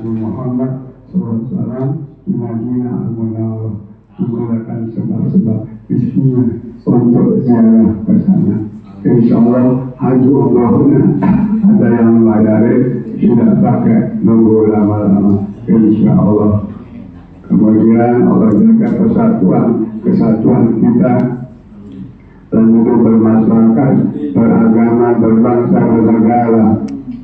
Nabi Muhammad SAW di Madinah Al-Munawwarah menggunakan sebab-sebab bismillah untuk ziarah ke sana. Insya Allah haji umrohnya ada yang membayari, tidak pakai nunggu lama-lama. Insya Allah. Kemudian Allah jaga kesatuan kita dan itu bermasyarakat, beragama, berbangsa, bernegara.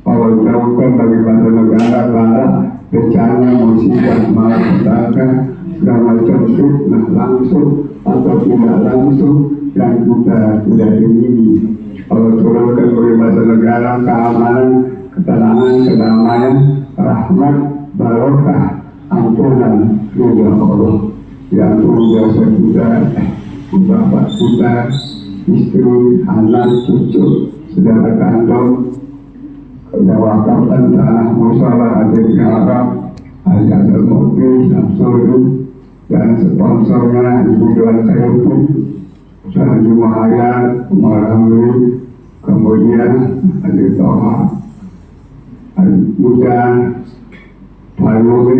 Allah jauhkan bagaimana negara barat bencana, musibah, malapetaka, segala macam fitnah langsung atau tidak langsung yang kita tidak ingini. Allah turunkan kebebasan negara, keamanan, ketenangan, kedamaian, rahmat, barokah, ampunan, ridha Allah. Yang jasa kita, bapak kita, istri, anak, cucu, saudara kandung, wakafan tanah musyawarah adik Arab, Ayat al-Mu'ti, Samsuri, dan sponsornya Ibu Doan Sayuti, Haji Muhayyad, Umar Hamri, kemudian Haji Toha, Haji Mujan, Fayyumi,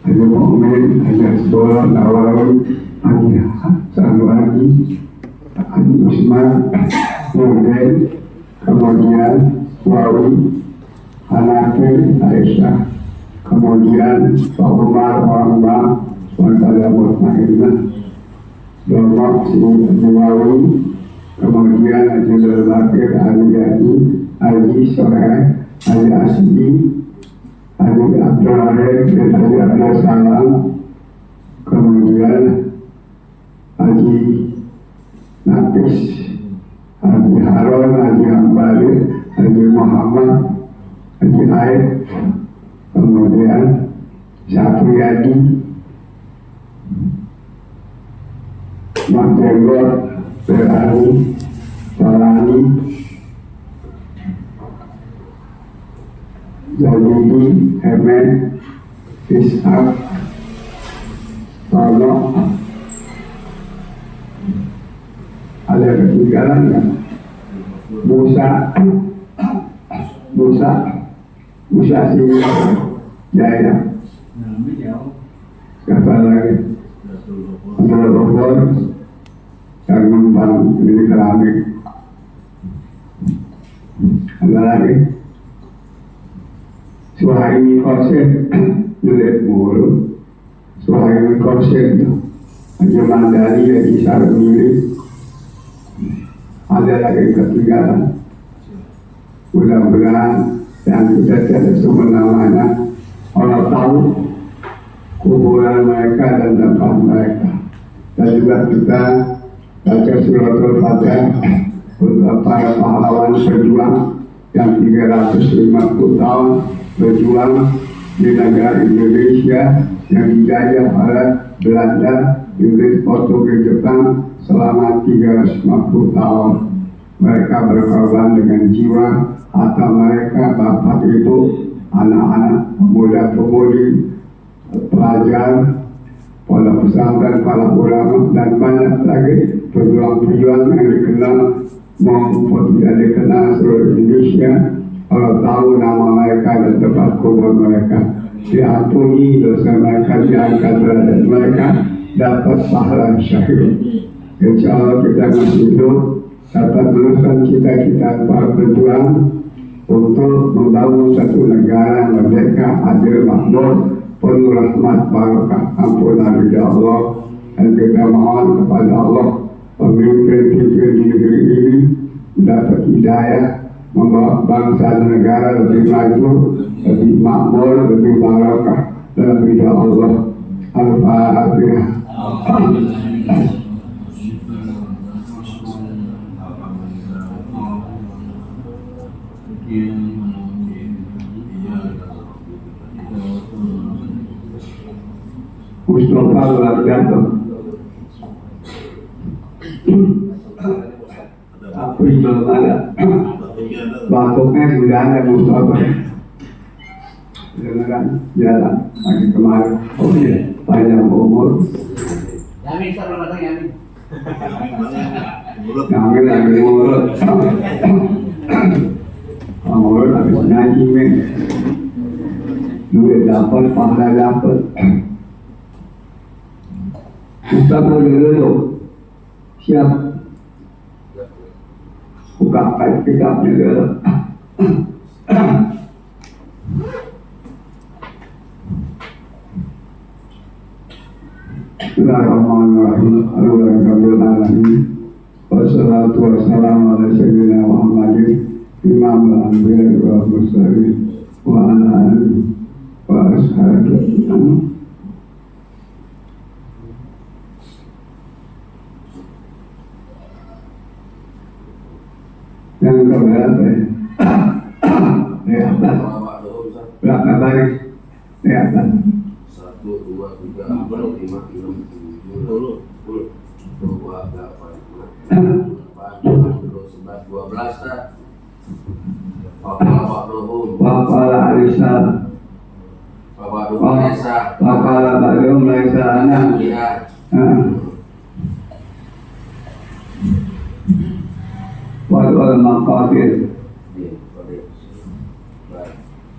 Haji Mu'min, Haji Asbol, Nawawi, Haji Sanwani, Haji Usman, Nurdin, kemudian Wawi, Hanafi, Aisyah, kemudian Pak Umar, orang Bang, Suara Mutmainah, Dorok, Wawi, kemudian Haji Bakir, Ali Yadi, Haji Soheh, Haji Asdi, Haji Abdul Arif, Haji Abdul Salam, kemudian Haji Nafis, Haji Harun, Haji Hambali, Haji Muhammad, Haji Aib, kemudian Syafriyadi, Mak Jenggot, Berani, Salani, Zalidi, Hemen, Ishak, Tono, ada ketinggalan kan? Musa si Jaya, siapa lagi? Abdul Rahman, yang numpang di keramik. Ada lagi? Suhaimi Qasim, Julid Mulu, Suhaimi Qasim, Haji Mandali, Haji Sarmili. Ada lagi ketinggalan. Mudah-mudahan yang kita tidak semena-mena Allah tahu kuburan mereka dan tempat mereka. Dan juga kita baca suratul Fatihah untuk para pahlawan berjuang yang 350 tahun berjuang di negara Indonesia yang dijajah oleh Belanda, Inggris, Portugis, Jepang selama 350 tahun. Mereka berkorban dengan jiwa, atau mereka bapak ibu, anak-anak, pemuda-pemudi, pelajar, para pesantren, para ulama, dan banyak lagi pejuang-pejuang yang dikenal maupun tidak dikenal seluruh Indonesia. Kalau tahu nama mereka dan tempat kubur mereka, diampuni dosa mereka, diangkat derajat mereka, dapat pahala syahid. Insya Allah kita masih hidup, dapat meneruskan cita-cita para pejuang untuk membangun satu negara merdeka, adil, makmur, penuh rahmat, barakah, ampunan ridha Allah. Dan kita mohon kepada Allah, pemimpin-pemimpin di negeri ini mendapat hidayah, membawa bangsa dan negara lebih maju, lebih makmur, lebih barakah dalam ridha Allah. Al-Fatihah. Mustafa Al-Jatuh aku belum ada batuknya sudah ada Mustafa dengan jalan lagi kemarin. Oh iya, panjang umur Yamin selamat datang Yamin Yamin lagi mulut mulut habis ngaji duit dapat, pahala dapat. Kita boleh dulu siap buka kitabnya dulu. Bismillahirrahmanirrahim. Alhamdulillahirrahmanirrahim. Wassalatu wassalamu ala sayyidina Muhammadin imamul anbiya wal mursalin wa ala alihi wa ashabihi. Yang keberapa ya? Atas berapa baris? Di atas 1, 2, 3, 4, 5, 6, 7, 10, 12 tak? Waqala alisal Waqala ba'dum laisa anak. Wal maqadir.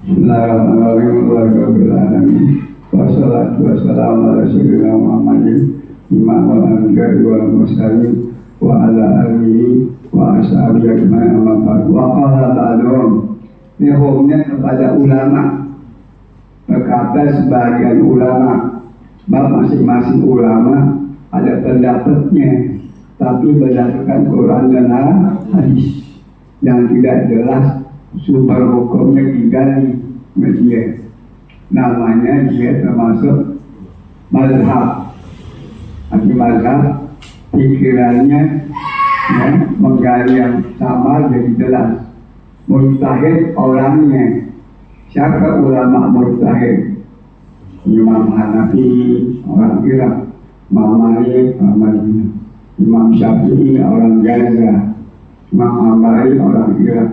Bismillahirrahmanirrahim. Rabbil alamin. Wassalatu wassalamu ala sayyidina Muhammadin imamul anbiya wal mursalin wa ala alihi wa ashabihi ajma'in amma ba'du. Wa qala ba'dhum, ini hukumnya kepada ulama. Berkata sebagian ulama, masing-masing ulama ada pendapatnya, tapi berdasarkan Quran dan hadis yang tidak jelas sumber hukumnya digali media. Namanya dia termasuk mazhab. Arti mazhab pikirannya ya, menggali yang sama jadi jelas. Mujtahid orangnya. Siapa ulama mujtahid? Imam Hanafi orang Irak, Imam Malik orang Madinah, Imam Syafi'i orang Gaza, Imam Hambali orang Irak.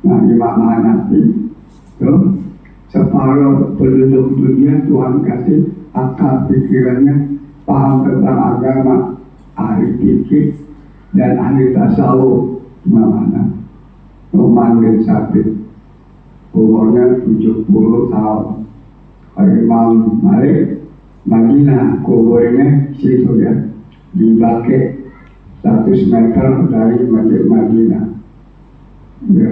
Nah, Imam Hanafi itu separuh penduduk dunia Tuhan kasih akal pikirannya, paham tentang agama, ahli fikih dan ahli tasawuf. Imam Hanafi Nu'man bin Sabit umurnya 70 tahun. Imam Malik Madinah kuburnya situ ya, di Baqi 100 meter dari Masjid Madinah ya.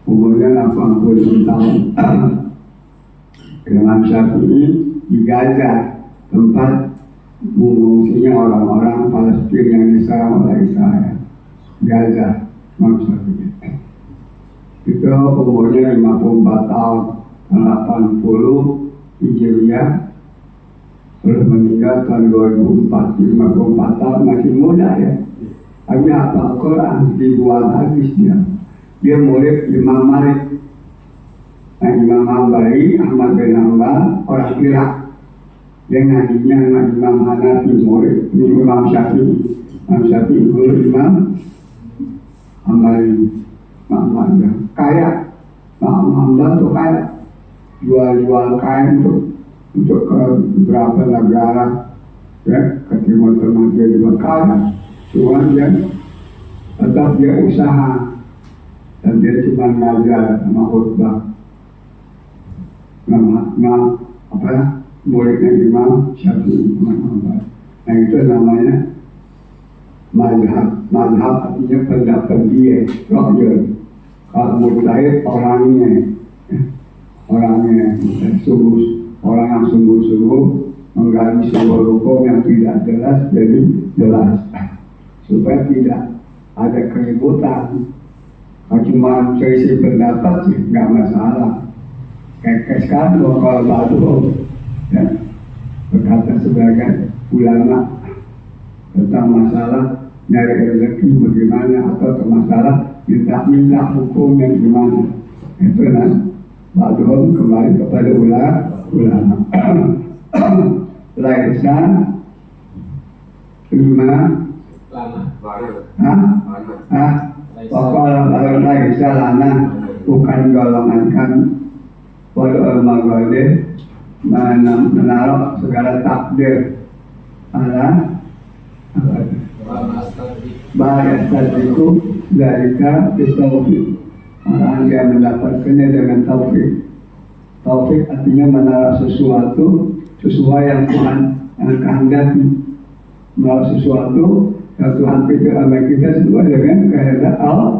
Umurnya 80 tahun. Imam Syafi'i di Gaza, tempat mengungsinya orang-orang Palestina yang diserang oleh Israel. Gaza, Imam Syafi'i itu umurnya 54 tahun, 80 Hijriah, terus meninggal tahun 2004. 54 tahun masih muda ya. Tapi hafal Quran, ribuan hadis dia murid Imam Malik. Nah, Imam Hambali, Ahmad bin Hanbal orang Irak. Dia ngajinya sama Imam Hanafi, murid Imam Syafi'i. Imam Syafi'i guru Imam Hambali. Kaya, Imam Hambal tuh kaya, jual kain untuk ke beberapa negara ya, ke Timur Tengah. Dia juga kaya, cuma dia tetap dia usaha dan dia cuma ngajar sama khutbah. Muridnya Imam Syafi'i, Imam Hambal. Nah, itu namanya mazhab. Mazhab artinya pendapat dia, rohnya. Kalau mujtahid orangnya orang yang sungguh-sungguh menggali sebuah hukum yang tidak jelas jadi jelas, supaya tidak ada keributan. Kalau cuma selisih pendapat sih nggak masalah. Kayak sekarang kalau baru ya, berkata sebagai ulama tentang masalah nyari rezeki bagaimana, atau ke masalah minta hukum yang gimana, itu baru kembali kepada ulama. Laisan 5 Pokoknya laisan lana bukan golongan kami. Walau al-maghadir menaruh segala takdir ala bahaya tadiku dari bitaufiq Orang dia mendapatkannya dengan taufik. Taufik artinya menaruh sesuatu sesuai yang Tuhan yang kehendaki. Menaruh sesuatu yang Tuhan pikir sama kita sesuai dengan kehendak Allah.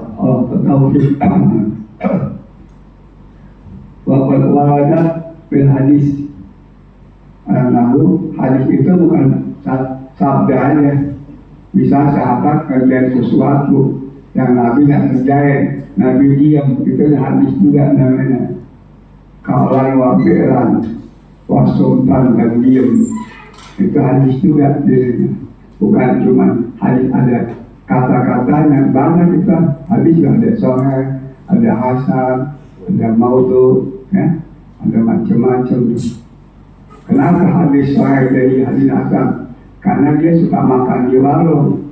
Taufik. Waqad warada bil hadis. Lalu hadis itu bukan sabda aja. Bisa sahabat kerjain sesuatu yang Nabi nggak kerjain, Nabi diam, itu hadis juga namanya. Kaulan wabiran, wasultan dan diam, itu hadis juga. Bukan cuma hadis ada kata-katanya, banyak itu hadis juga ada sahih, ada hasan, ada maudhu, ya, ada macam-macam. Kenapa hadis sahih dari hadis hasan? Karena dia suka makan di warung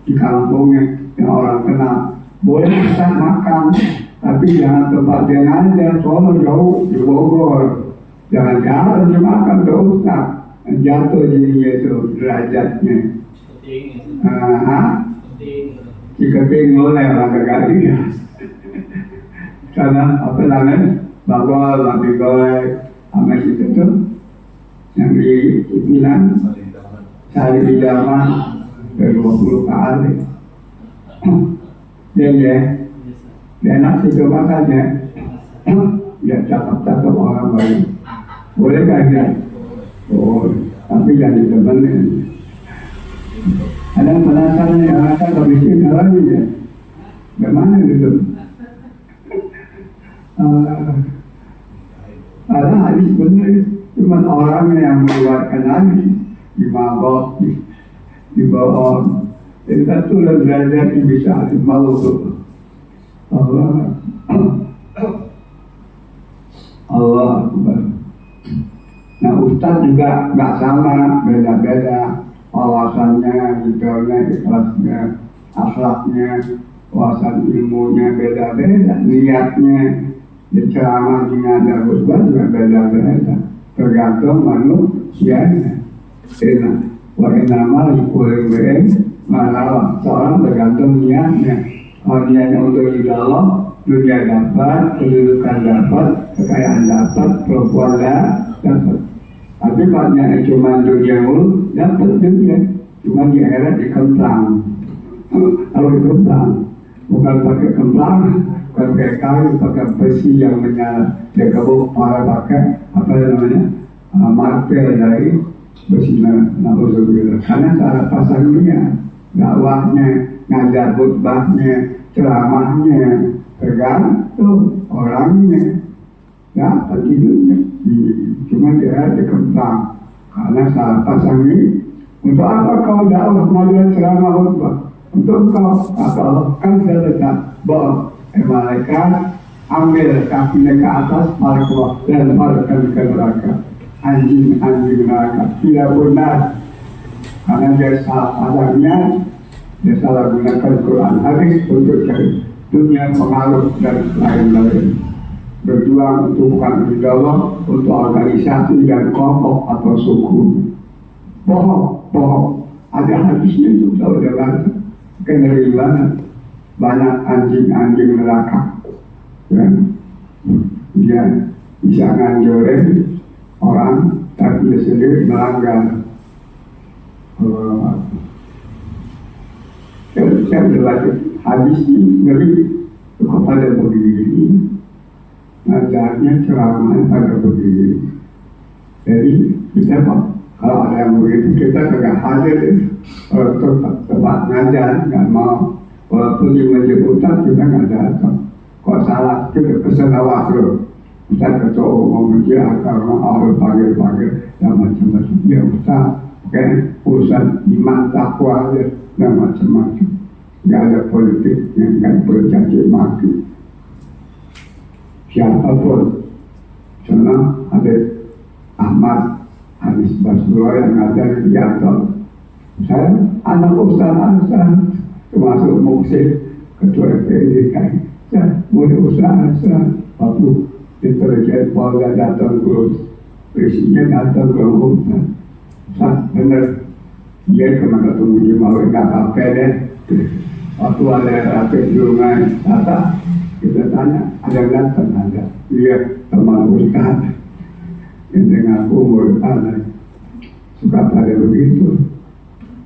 di kampungnya yang orang kenal. Boleh bisa makan, tapi jangan tempat dia ngajar, soalnya jauh di Bogor. Jangan jalan dia makan ke Ustaz, jatuh jadinya itu derajatnya. Ciketing boleh orang kagak ya. Karena apa namanya, bagol, babi goreng, sama itu tuh yang di Milan, sehari di zaman ke 20 kali. Dia enak sih coba saja. Dia cakap-cakap orang baik. Boleh kan ya? Oh, tapi jangan ditemenin. Ada penasaran yang akan habiskan lagi ya. Bagaimana gitu? Ada hadis benar, cuma orang yang mengeluarkan hadis dimabok, dibawa. Kita tuh derajat yang bisa hadis malu tuh. Allah Akbar. Nah, Ustaz juga nggak sama, beda-beda wawasannya, detailnya, ikhlasnya, akhlaknya, wawasan ilmunya beda-beda, niatnya, ceramah dengan ada khutbah juga beda-beda, tergantung manusianya. Wa innamal likulli imri'in ma nawa. Seorang tergantung niatnya. Kalau niatnya untuk ridha Allah, dunia dapat, kedudukan dapat, kekayaan dapat, perempuan dapat. Tapi kalau niatnya cuma dunia mulu, dapat dunia. Cuma di akhirat dikemplang. Kalau dikemplang, bukan pakai kemplang, bukan pakai kayu, pakai besi yang menyala. Dia kabuk malah pakai apa namanya, martel dari besi na'udzubillah. Karena cara pasang dia, dakwahnya, ngajar khutbahnya, ceramahnya, tergantung orangnya. Dapat hidupnya. Cuma dia dikemplang. Karena salah pasang ini, untuk apa kau dakwah ngajar ceramah khutbah? Untuk kau, kata Allah, kan saya letak bahwa malaikat ambil kakinya ke atas, malaikat dan malaikat ke neraka. Anjing neraka tidak benar, karena dia salah pasangnya, dia salah gunakan Quran hadis untuk cari dunia, pengaruh dan lain-lain. Berjuang untuk bukan ridha Allah, untuk organisasi dan kelompok atau suku. Bohong. Ada hadisnya itu sudah baca. Dari mana? Banyak anjing neraka. Dan dia bisa nganjurin orang, tapi dia sendiri melanggar. Saya belajar hadis ini ngeri kepada begini. Ngajarnya ceramah pada begini. Jadi kita kalau ada yang begitu kita kagak hadir untuk tempat ngajar, nggak mau. Walaupun di masjid Ustaz juga nggak datang. Kalau salah kita pesan awak terus. Ustaz ketua umum masjid karena orang panggil dan macam-macam. Ya Ustaz, urusan iman takwa dan macam-macam. Nggak ada politik yang nggak bercaci maki. Siapapun, senang ada Ahmad Hanis Basura yang ada di Yaton. Saya anak Ustaz termasuk Muksir, ketua FPI DKI. Saya mulai usaha waktu intelijen Polda datang terus, presiden datang ke Ustaz. Ustaz benar, dia kena ketemu di Mawar nggak apa-apa deh. Waktu ada rakyat sungai kata, kita tanya, ada datang ada. Lihat teman Ustaz yang dengan umur anak suka pada begitu.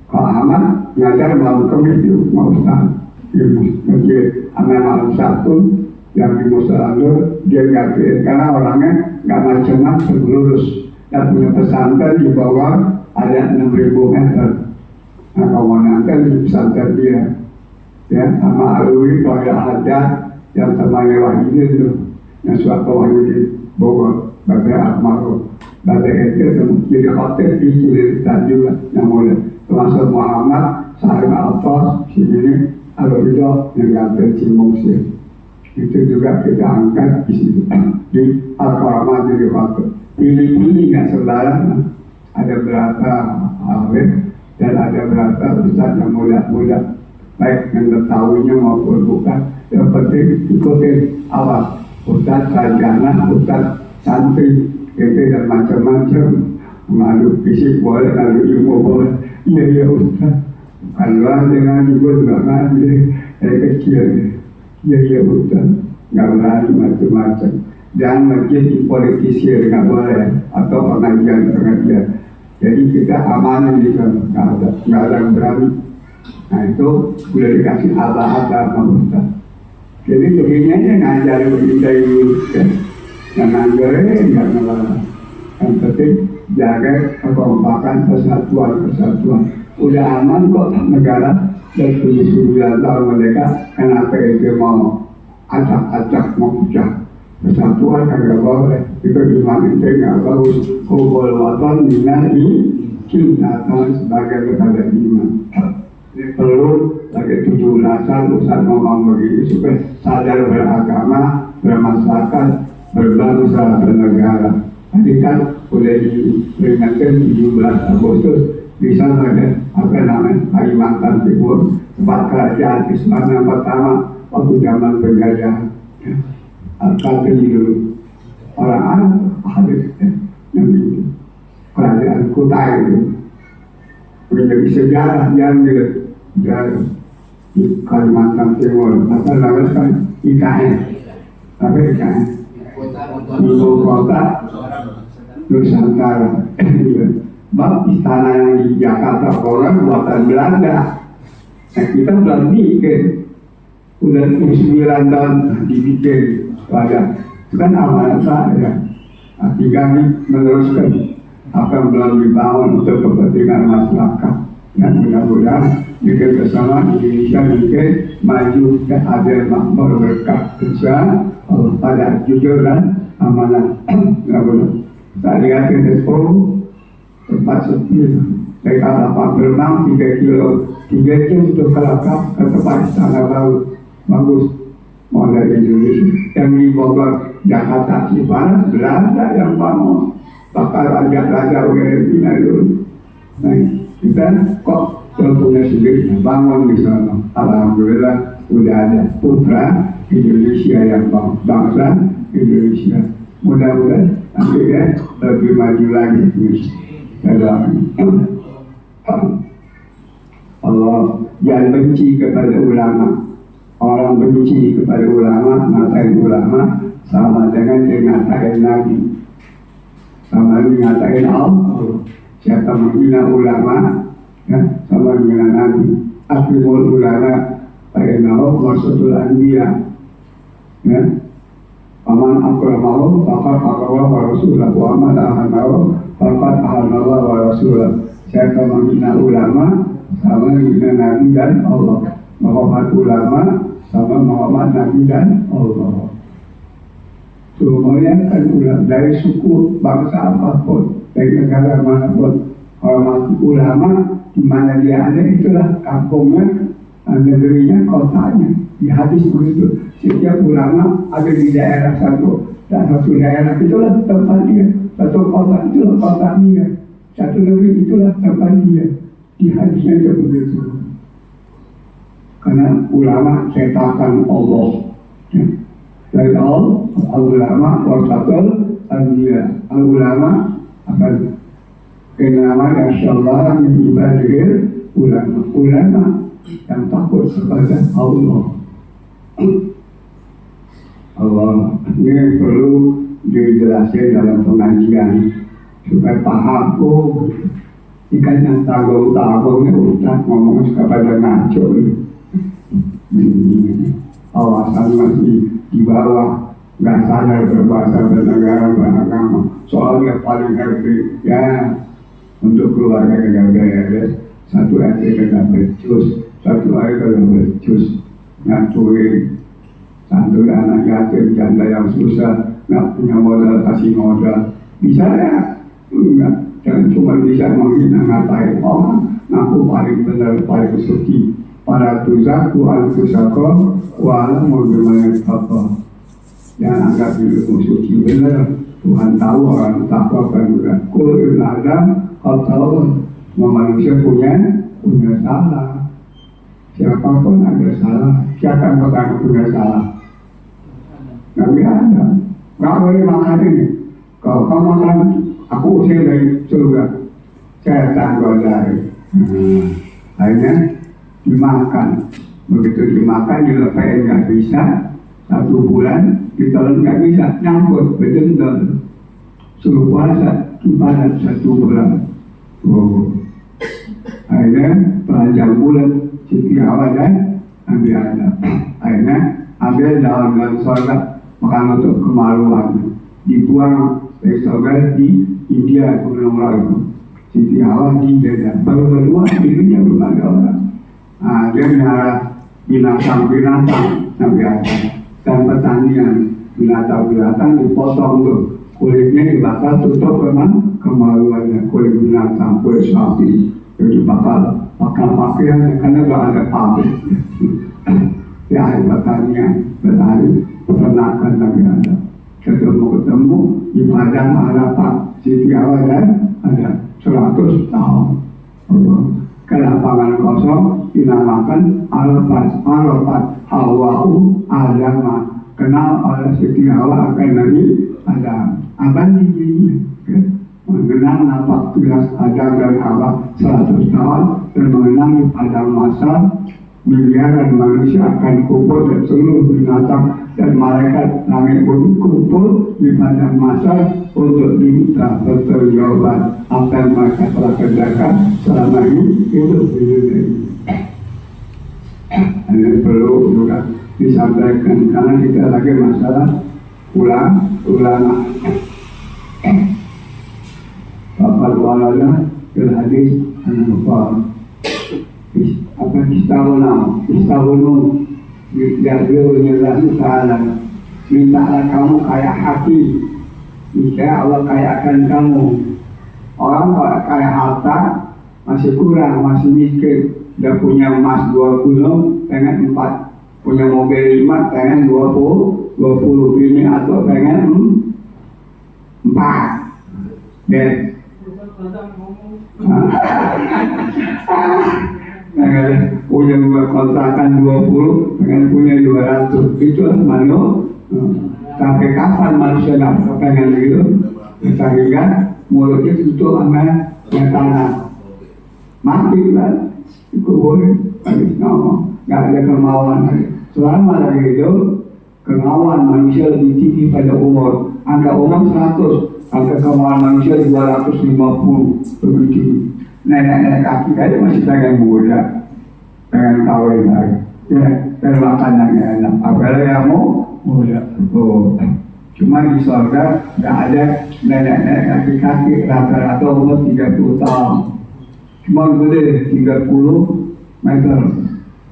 Kalau aman ngajar malam Kamis itu mau Ustaz di masjid anak malam Sabtu yang di Musa Nur dia nggak karena orangnya nggak macam-macam lurus dan punya pesantren di bawah ada 6.000 meter. Nah kalau nanti di pesantren dia ya sama Alwi kalau ada yang sama lewat ini tuh yang suatu wahyu di Bogor Badai Akmaru Badai itu jadi hotel di Cililitan juga yang mulai termasuk Muhammad Salim Al-Fas sini kalau itu yang ganti Cimong sih itu juga kita angkat di situ di Al-Qaramah di waktu pilih-pilih nggak sembarangan ada berapa awet dan ada berapa ustaz yang muda-muda baik yang ketahuinya maupun bukan yang penting ikutin awal ustaz sarjana, ustaz santri itu dan macam-macam mengadu fisik boleh, mengadu ilmu boleh iya ustaz kalau dengan ibu juga ngaji dari kecil iya ustaz nggak berani macam-macam jangan masjid dipolitisir nggak boleh atau pengajian jadi kita aman di sana nggak ada yang berani. Nah itu sudah dikasih abah-abah sama Ustaz. Jadi begini aja ngajarin kita dulu ya. Yang ngajarin nggak ngelarang. Yang penting jaga kekompakan persatuan. Udah aman kok negara dan 79 tahun mereka. Kenapa itu mau acak-acak mau pecah? Persatuan kagak boleh. Itu iman itu nggak bagus. Kubul watan minai cinta sebagai kepada iman. Ini perlu lagi 17-an Ustaz ngomong begini supaya sadar beragama, bermasyarakat, berbangsa, bernegara. Tadi kan udah diperingatkan 17 Agustus bisa ada apa namanya Kalimantan Timur tempat kerajaan Islam yang pertama waktu zaman penjajahan Al-Qadri dulu orang Arab hadir yang itu kerajaan Kutai itu menjadi sejarah yang dari Kalimantan Timur apa namanya kan IKN apa IKN ibu kota Nusantara bab istana yang di Jakarta orang buatan Belanda nah kita belum bikin udah 9 tahun dibikin pada itu kan amanat saya hati kami meneruskan apa yang belum dibangun untuk kepentingan masyarakat dan mudah-mudahan jika bersama Indonesia mungkin maju dan adil makmur berkah insya Allah pada jujur dan amanah. Saya lihat di Expo tempat sepi dari kapal berenang 3 kilo 3 jam untuk kelakap ke tempat istana baru bagus model Indonesia yang di Bogor Jakarta Cipanas Belanda yang bangun bakal raja-raja Filipina dulu. Nah kita kok punya sendiri bangun di sana. Alhamdulillah sudah ada putra Indonesia yang bangsa Indonesia. Mudah-mudahan nanti ya lebih maju lagi dalam Allah jangan benci kepada ulama. Orang benci kepada ulama, ngatain ulama sama dengan dia ngatain Nabi, sama dengan ngatain Allah. Siapa menghina ulama, ya, sama dengan Nabi. Akrimul ulama, fa'innahu warsatul anbiya. Ya, aman akramahu, faqad akramahu wa rasulah, wa aman ahanahu, faqad ahanahu wa rasulah. Siapa menghina ulama, sama dengan Nabi dan Allah. Menghormat ulama sama menghormat Nabi dan Allah. Semuanya kan ulama dari suku bangsa apapun, dari negara manapun, hormati ulama di mana dia ada itulah kampungnya, negerinya, kotanya. Di hadis begitu, setiap ulama ada di daerah satu dan satu daerah itulah tempat dia, satu kota itulah kota dia, satu negeri itulah tempat dia. Di hadisnya itu begitu. Karena ulama cetakan Allah dari Allah, ulama warsatul anbiya. Ulama akan kenama insyaallah min ibadil ulama. Ulama yang takut kepada Allah. Allah ini perlu dijelaskan dalam pengajian supaya paham. Oh, ikan yang tanggung-tanggung ini udah ngomong kepada ngaco. Awasan masih di bawah, nggak sadar berbahasa bernegara beragama. Soalnya paling happy ya untuk keluarga yang beres. Satu hari kagak becus, satu hari kagak becus, ngacurin satu anak yatim janda yang susah, nggak punya modal kasih modal. Bisa ya? Enggak, jangan cuma bisa menghina ngatain orang. Aku paling benar, paling suci. Para tuzaku al-tuzakom wala menggemar apa. Jangan anggap dirimu suci benar. Tuhan tahu orang takwa kan juga. Kul adam atau manusia punya salah. Siapapun ada salah. Siapa yang bakal punya salah? Nggak ada. Nggak boleh makan ini. Kalau kamu makan, aku usir dari surga. Saya tanggal dari. Akhirnya dimakan. Begitu dimakan, dilepain nggak bisa. 1 bulan, ditelan nggak bisa. Nyambut, bedendel. Suruh puasa, ibadat 1 bulan. Oh. Akhirnya telanjang bulan, Siti Hawa dan Nabi Adam. Akhirnya ambil daun sorga, makan untuk kemaluan. Dibuang dari sorga di India, Gunung Lalu. Siti Hawa di Medan. Baru berdua, dirinya belum ada orang. Dia melihara binatang-binatang Nabi Adam. Dan pertanian, binatang-binatang dipotong tuh. Kulitnya dibakar, tutup memang kemaluannya. Kulit binatang, kulit sapi. Itu bakal pakaian karena gak ada pabrik. Ya, pertanian, berlari, peternakan Nabi Adam. Ketemu di padang Arafat, Siti Hawa dan ada 100 tahun. Ke lapangan kosong dinamakan Arafat. Hawa'u Adama. Kenal oleh Siti Hawa akan Nabi Adam. Abang dirinya mengenang napak tilas Adam dan Hawa 100 tahun dan mengenang di padang masa miliaran manusia akan kumpul dan seluruh binatang dan malaikat langit bumi kumpul di padang masa untuk diminta pertanggungjawaban apa yang mereka telah kerjakan selama ini hidup di dunia ini. Ini perlu juga disampaikan karena kita lagi masalah ulama. Bapak walala fil hadis an-nufar. Apa istahunu Jabirullah Ta'ala, mintalah kamu kaya hati, jika Allah kayakan kamu. Orang kalau kaya harta masih kurang, masih miskin. Dia punya emas 2 gunung, pengen 4, punya mobil 5, pengen 20 ini atau pengen 4. Dan punya kontrakan 20, pengen punya 200, itu mana? Sampai kapan manusia nak pengen gitu? Sehingga mulutnya tutup sama tanah, mati kan? Itu boleh, habis ngomong, nggak ada kemauan lagi. Selama lagi hidup, kemauan manusia lebih tinggi pada umur. Angka umur 100, angka kemauan manusia 250, lebih tinggi. Nenek-nenek kaki aja masih pengen muda, pengen kawin lagi, ya, dan makan yang enak. Apalagi yang mau muda. Oh, cuma di surga nggak ada nenek-nenek kaki-kaki, rata-rata umur 30 tahun. Cuma gede 30 meter,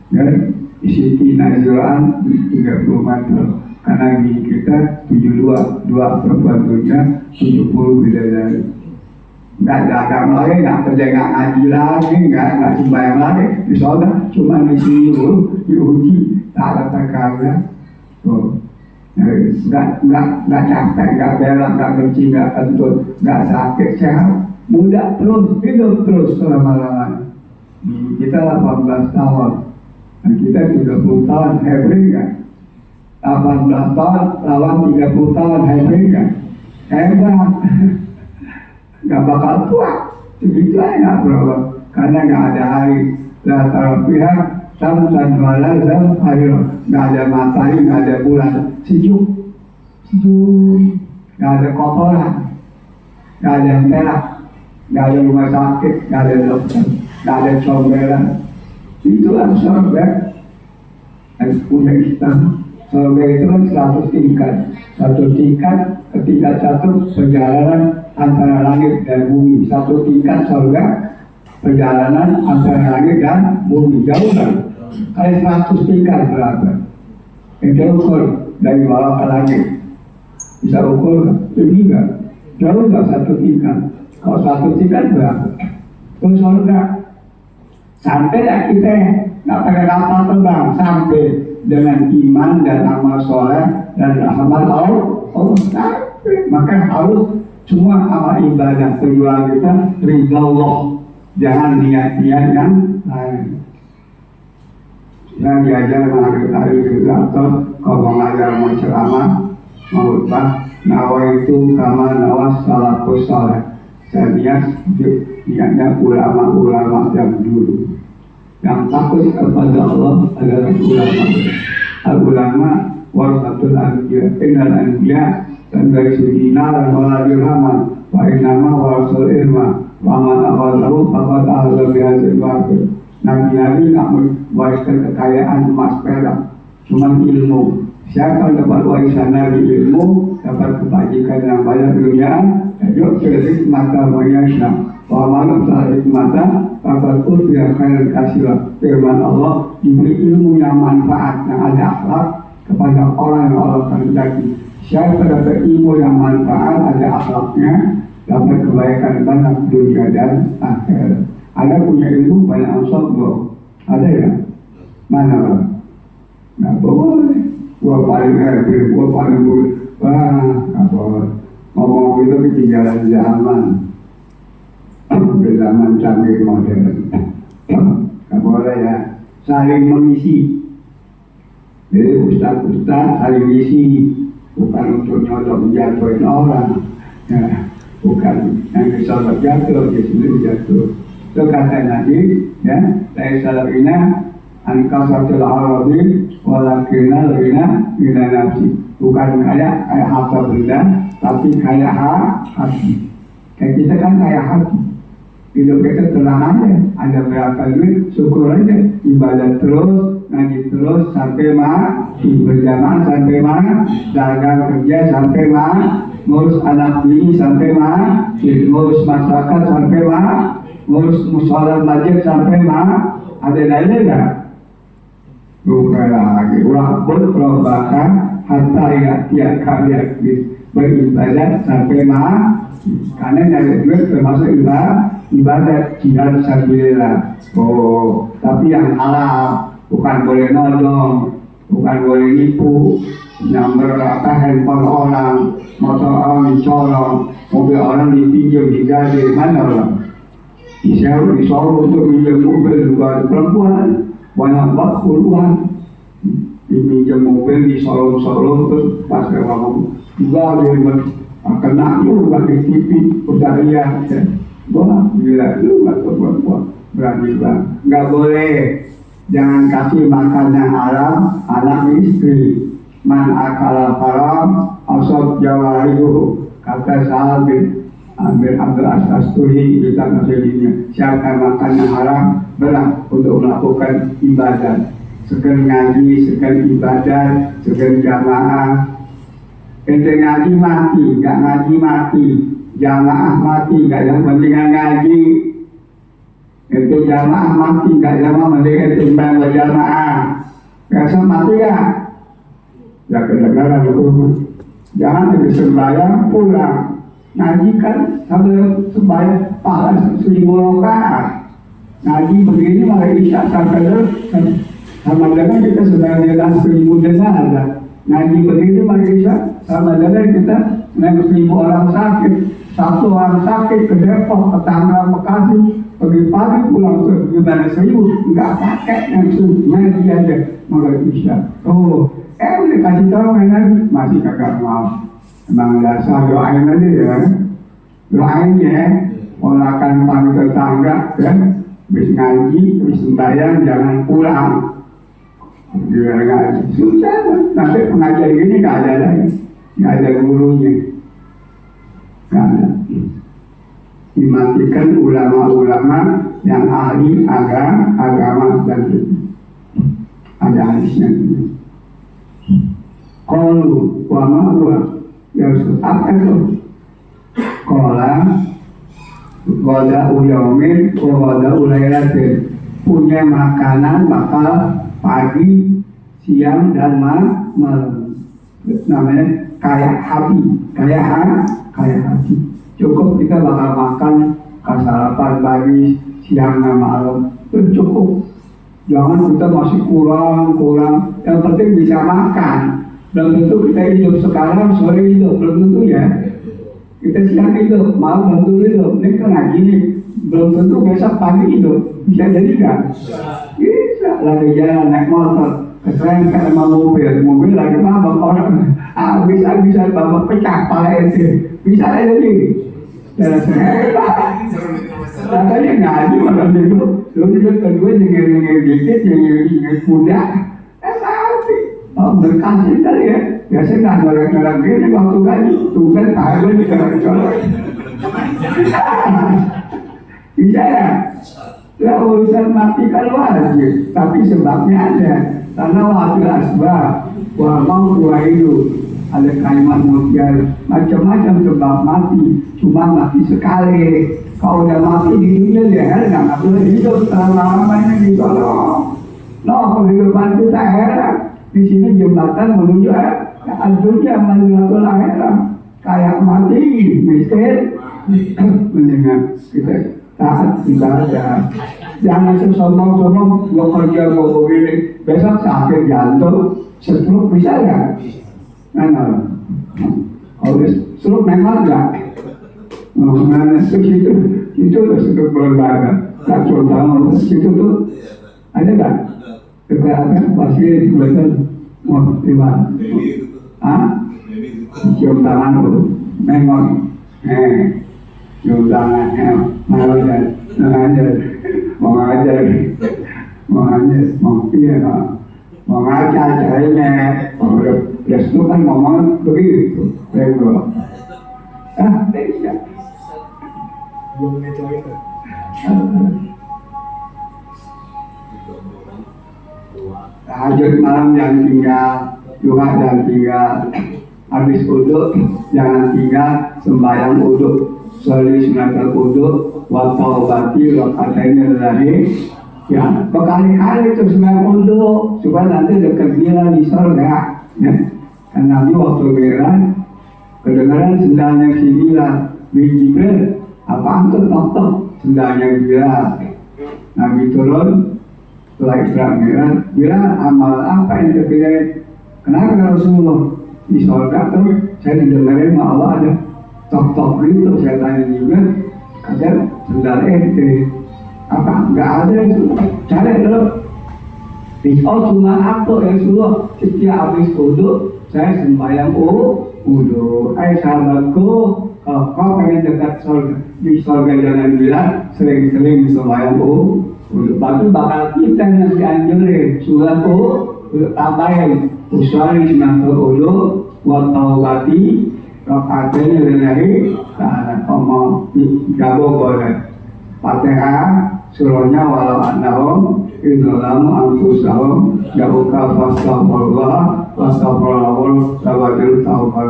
ya, di Siti Najraan 30 meter. Karena di kita 72, 2 perempuan dunia, 70 bidadari. Nggak dagang lagi, nggak kerja, nggak ngaji lagi, nggak sembahyang lagi. Di sana cuma di sini dulu diuji, tak ada perkara. Tuh, nggak capek, nggak belak, nggak benci, nggak kentut, nggak sakit, sehat, muda terus, hidup terus selama-lamanya. Kita 18 tahun, dan kita 30 tahun, hebat nggak? 18 tahun lawan 30 tahun, hebat nggak? Hebat. Nggak bakal tua, begitu aja nggak berubah, karena nggak ada hari. Lah taruh pihak Samsan walazam air, nggak ada matahari, nggak ada bulan, sejuk, nggak ada kotoran, nggak ada yang perak, nggak ada rumah sakit, nggak ada dokter, nggak ada comberan. Itulah surga. Dan punya Islam. Surga itu kan 100 tingkat. Satu tingkat, ketika satu perjalanan antara langit dan bumi. Satu tingkat surga, perjalanan antara langit dan bumi. Jauh kan? Kali 100 tingkat berapa? Kita ukur dari bawah ke langit. Bisa ukur tinggi nggak? Jauh nggak satu tingkat? Kalau satu tingkat berapa? Itu surga. Sampai ya kita nggak pakai kapal terbang, sampai dengan iman dan amal soleh dan amal Allah. Maka harus semua amal ibadah perjuangan kita ridha Allah, jangan niat-niat yang lain. Yang diajar hari atau kalau mengajar mau ceramah mau khutbah, nawa itu kama nawas salafus saleh. Saya niatnya ulama-ulama yang dulu yang takut kepada Allah adalah ulama. Al-ulama warasatul anbiya, innal anbiya dan dari sudina dan waladir rahman wa innama warasul ilma wa man akhadahu faqad akhadha bihadzal wafir. Nabi-nabi tak mewariskan kekayaan emas perak, cuma ilmu. Siapa yang dapat warisan dari ilmu, dapat kebajikan yang banyak dunia, yuk kira mata mayasya wa malam sahib mata dapat utia khairan kasirah. Firman Allah, diberi ilmu yang manfaat, yang ada akhlak kepada orang yang Allah kehendaki. Siapa dapat ilmu yang manfaat, ada akhlaknya, dapat kebaikan banyak dunia dan akhirat. Ada punya ilmu banyak sombong, ada ya? Mana lah? Nggak boleh. Gua paling hebat, gua paling buruk. Wah, nggak boleh. Ngomong itu ketinggalan zaman. Zaman canggih modern. Nggak boleh ya. Saling mengisi. Jadi ustaz saling mengisi, bukan untuk nyodok menjatuhin orang. Ya, bukan yang disolok jatuh, dia sendiri jatuh. Itu kata Nabi, ya, saya salafina angka satu arabi walakina lina mina nafsi. Bukan kayak harta benda, tapi kayak hati. Kayak kita kan kayak hati. Hidup kita tenang aja, ada berapa duit, syukur aja. Ibadah terus, ngaji terus sampai mati, berjamaah sampai mati, dagang kerja sampai mati, ngurus anak bini sampai mati, ngurus masyarakat sampai mati, ngurus musola masjid sampai ada lainnya enggak? Bukan lagi wabut robakan hatta tiap kali beribadah sampai karena dari duit termasuk ibadat jihad sabilillah. Oh, tapi yang halal, bukan boleh nodong, bukan boleh nipu, nyamber handphone orang, motor orang dicolong, mobil orang dipinjam digade, mana orang? Disuruh untuk pinjam mobil juga perempuan, banyak banget puluhan dipinjam mobil disolong-solong terus pas ngomong juga dia kena juga di TV pencarian ya. Wah gila lu nggak tahu perempuan berani banget, nggak boleh. Jangan kasih makan yang haram anak istri. Man akala haram asab jawarihu, kata sahabat Ambil As-Asturi kita maksudnya, siapa makan yang haram berat untuk melakukan ibadah, sekedar ngaji, sekedar ibadah, sekedar jamaah. Ente ngaji mati, nggak ngaji mati, jamaah mati, nggak yang pentingan ngaji. Ente jamaah mati, nggak yang pentingan timbang berjamaah. Biasa mati ya? Ya kedengaran itu. Jangan habis sembahyang pulang. Ngaji kan sambil sembahyang pahala 1000 rakaat. Ngaji begini malah isya sampai sama dengan kita sudah jalan 1000 jenazah. Ngaji begini malah isya sama dengan kita 1000 orang sakit. Satu orang sakit ke Depok, ke Tangerang, Bekasi, pagi-pagi pulang ke gimana 1000, nggak pakai yang ngaji aja malah isya. Oh, udah kasih tahu ngaji masih kagak mau. Emang dasar doain aja ya, doain ya, ponakan pami tetangga kan, habis ngaji, habis sembahyang jangan pulang. Dia ngaji susah, sampai pengajar gini nggak ada lagi, nggak ada gurunya, nggak ada. Dimatikan ulama-ulama yang ahli agama dan ada hadisnya. Qalu wa ma huwa, ya apa itu? Qala wada uyaumin wada ulaylatin, punya makanan bakal pagi, siang dan malam. Namanya kayak hati. Cukup kita bakal makan sarapan pagi, siang dan malam, itu cukup. Jangan kita masih kurang. Yang penting bisa makan. Belum tentu kita hidup sekarang, sore hidup, belum tentu ya. Kita siang hidup, malam belum tentu hidup. Ini kan gini, belum tentu besok pagi hidup. Bisa jadi kan? Bisa. Lagi jalan naik motor, keserempet sama mobil lagi mabok orang. Bisa babak pecah pala itu. Bisa jadi. Katanya ngaji malam itu, lalu kedua nyengir dikit, nyengir kuda, mati. Oh, berkasih kali ya. Biasanya nggak ngorek gini waktu ngaji, tugas pahala di colok-colok. Bisa ya? Ya urusan mati kan wajib, tapi sebabnya ada. Karena waktu asbab, wah mau hidup. Ada kalimat mutiara, macam-macam sebab mati, cuma mati sekali. Kalau udah mati di dunia dia nggak boleh hidup selama-lamanya di sana. Kehidupan kita heran. Di sini jembatan menuju ke dunia menuju akhirat. Kayak mati miskin, mendingan kita taat ibadah. Jangan sombong-sombong, gue kerja gue begini, besok sakit jantung, stroke bisa nggak? Nah, kalau stroke memang nggak. Itu sudah berbahagia. Tak contoh itu tuh ada nggak? Kekerasan pasti betul mau terima. Cium tangan tuh, memang, cium tangan, mau ngajar, mau ngajar caranya. Restu kan ngomong begitu, bego. Tidak. Belum mengecuali itu. Tahajud malam jangan tinggal, duha jangan tinggal, habis uduk jangan tinggal, sembahyang uduk, soli sunat uduk, waktu obati wakatnya lagi, ya berkali-kali itu sembahyang uduk supaya nanti dekat dia di surga. Ya. Kan Nabi waktu Mi'raj kedengaran sendalnya si Bilal bin Jibril, apaan tuh tok-tok sendalnya Bilal. Nabi turun setelah Isra Mi'raj, Bilal amal apa yang terpilih? Kenapa Rasulullah di surga tuh saya didengarin sama Allah ada tok-tok itu. Saya tanya juga, ada sendal ente apa? Enggak ada itu, cari dulu. Oh cuma aku ya Rasulullah, setiap habis uduk saya sembahyang uduk. Sahabatku, kalau kau pengen dekat surga, di surga jangan bilang sering-sering sembahyang uduk. Batu bakal kita yang dianjurin surat uduk tambahin uswari sunat uduk wa taubati rakaatnya lillahi ta'ala. Mau gabung boleh Fatihah surahnya walau annahum innalamu anfusahum ya'uka fastaghfirullah wastaghfirullah tawadil tawakal.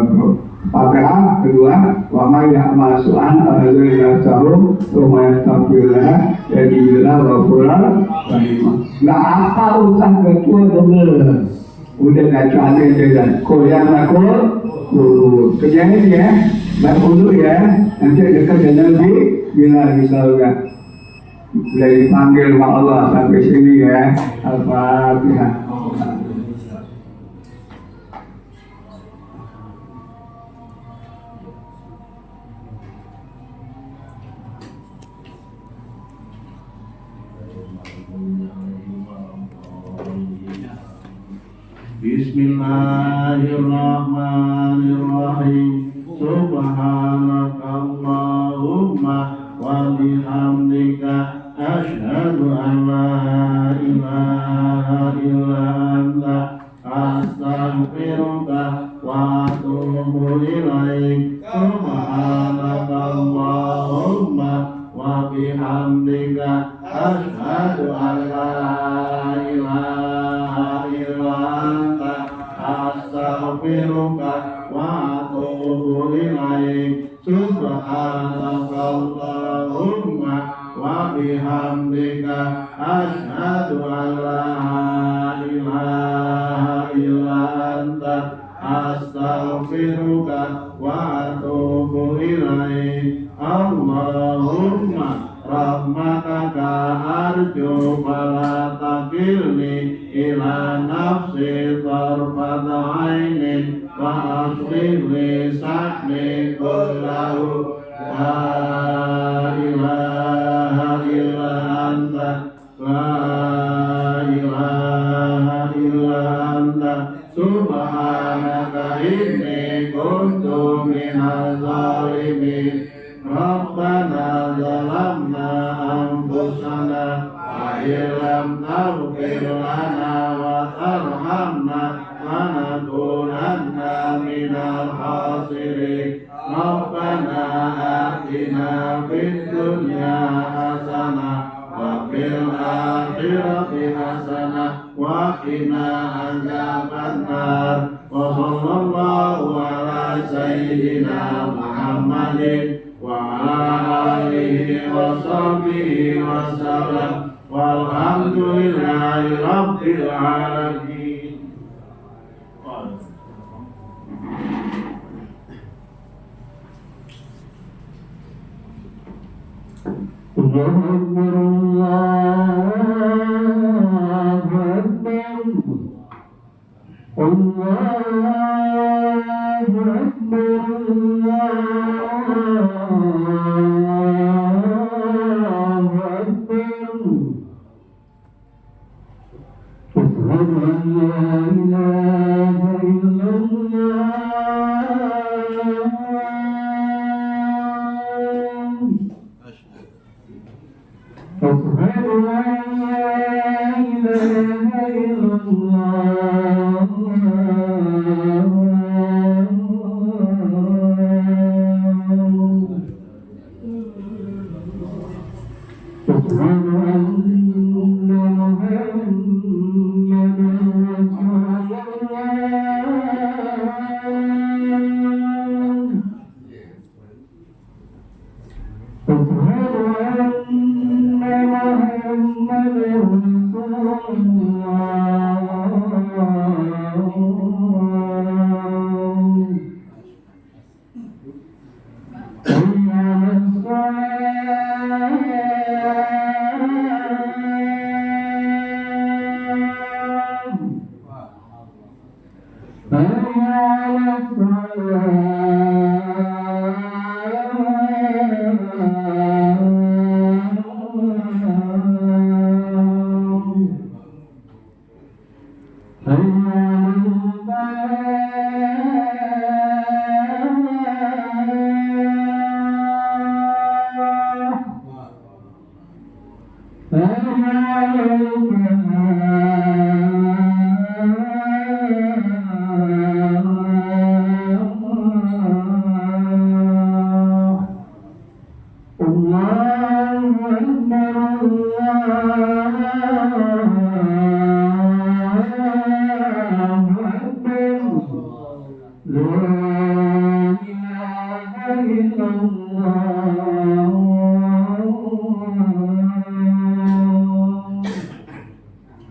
Fatihah kedua wa may ya'mal su'an alladzi yasahum wa yastaghfirullah yajidillah ghafurur rahim. Nggak apa urusan ketua double, udah nggak cuali jalan koyak aku kejadian ya dulu ya, nanti dekat dengan bila misalnya boleh dipanggil sama Allah sampai sini ya. Al-Fatihah. Bismillahirrahmanirrahim. Subhanakallahumma wa bihamdika أشهد أن لا إله إلا أنت أستغفرك وأتوب إليك سبحانك اللهم وبحمدك أشهد أن لا إله إلا أنت أستغفرك وأتوب إليك سبحانك اللهم وبحمدك أشهد أن لا إله إلا أنت أستغفرك وأتوب إليك اللهم رحمتك أرجو فلا تكلني إلى نفسي طرفة عين وأصلح لي شأني كله لا إله إلا أنت لا إله إلا أنت سبحانك إني كنت من الظالمين ربنا ظلمنا أنفسنا وإن لم تغفر لنا وترحمنا لنكونن من الخاسرين ربنا آتنا في الدنيا حسنة وفي الآخرة حسنة وقنا عذاب النار وصلى الله على سيدنا محمد وعلى آله وصحبه وسلم والحمد لله رب العالمين. الله أكبر الله أكبر الله أكبر الله أكبر أشهد أن لا إله إلا الله أشهد أن لا إله إلا الله أشهد أن محمدا رسول لا إله إلا الله